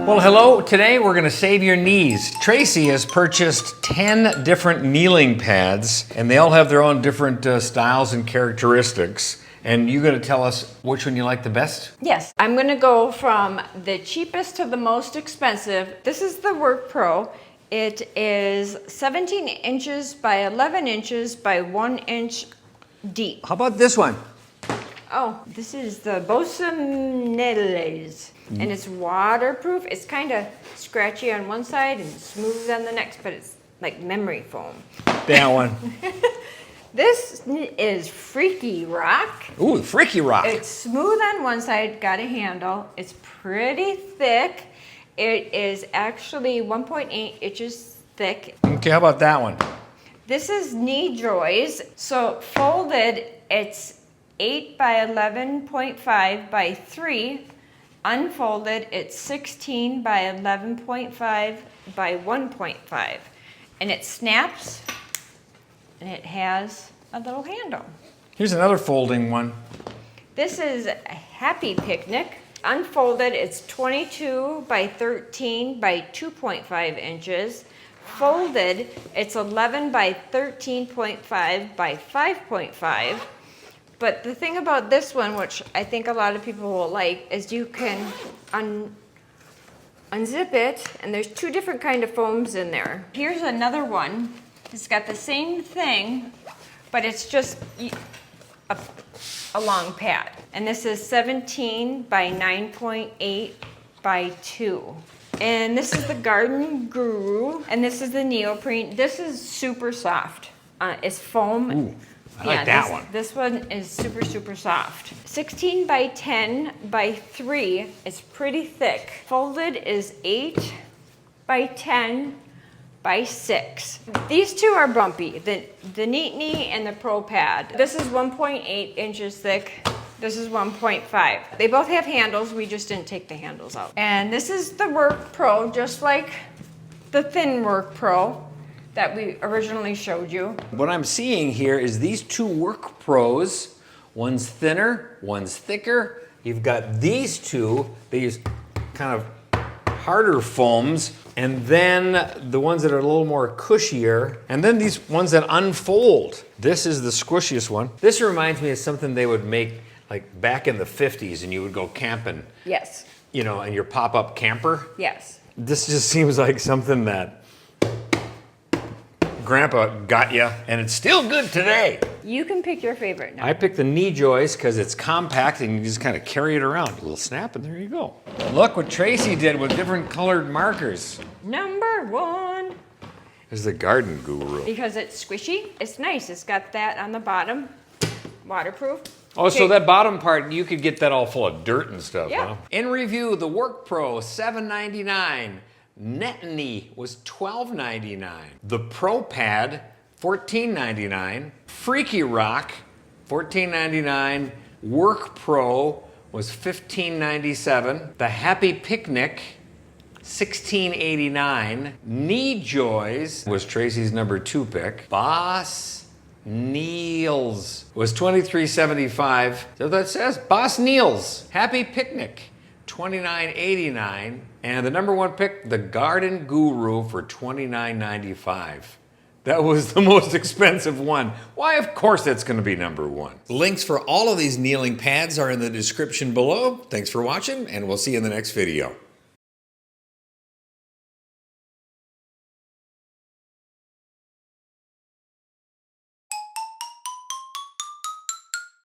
Well, hello. Today we're going to save your knees. Traci has purchased 10 different kneeling pads, and they all have their own different styles and characteristics. And you're going to tell us which one you like the best? Yes, I'm going to go from the cheapest to the most expensive. This is the Work Pro. It is 17 inches by 11 inches by 1 inch deep. How about this one? Oh, this is the Bosoneles. And it's waterproof. It's kind of scratchy on one side and smooth on the next, but it's like memory foam. That one. This is Freaky Rock. Ooh, Freaky Rock. It's smooth on one side, got a handle. It's pretty thick. It is actually 1.8 inches thick. Okay, how about that one? This is Knee Joys. So folded, it's 8 by 11.5 by 3. Unfolded, it's 16 by 11.5 by 1.5. And it snaps, and it has a little handle. Here's another folding one. This is a Happy Picnic. Unfolded, it's 22 by 13 by 2.5 inches. Folded, it's 11 by 13.5 by 5.5. But the thing about this one, which I think a lot of people will like, is you can unzip it, and there's two different kind of foams in there. Here's another one. It's got the same thing, but it's just a long pad. And this is 17 by 9.8 by 2. And this is the Garden Guru, and this is the neoprene. This is super soft. It's foam. Ooh. I like that one. This one is super, super soft. 16 by 10 by 3. It's pretty thick. Folded is 8 by 10 by 6. These two are bumpy, the Neat Knee and the Pro Pad. This is 1.8 inches thick. This is 1.5. They both have handles. We just didn't take the handles out. And this is the Work Pro, just like the thin Work Pro that we originally showed you. What I'm seeing here is these two Work Pros. One's thinner, one's thicker. You've got these two. They use kind of harder foams. And then the ones that are a little more cushier. And then these ones that unfold. This is the squishiest one. This reminds me of something they would make like back in the 50s, and you would go camping. Yes. You know, in your pop-up camper. Yes. This just seems like something that Grandpa got you, and it's still good today. You can pick your favorite now. I picked the Knee Joys because it's compact and you just kind of carry it around. A little snap and there you go. Look what Traci did with different colored markers. Number 1. There's the Garden Guru. Because it's squishy. It's nice. It's got that on the bottom. Waterproof. Oh, so that bottom part, you could get that all full of dirt and stuff, Yeah. huh? In review, the Work Pro, $7.99. Net Knee was $12.99. The Pro Pad, $14.99. Freaky Rock, $14.99. Work Pro was $15.97. The Happy Picnic, $16.89. Knee Joys was Traci's number 2 pick. Boss Neils was $23.75. Is that what that says? Boss Neils. Happy Picnic, $29.89. And the number 1 pick, the Garden Guru, for $29.95. That was the most expensive one. Why, of course that's going to be number 1. Links for all of these kneeling pads are in the description below. Thanks for watching, and we'll see you in the next video.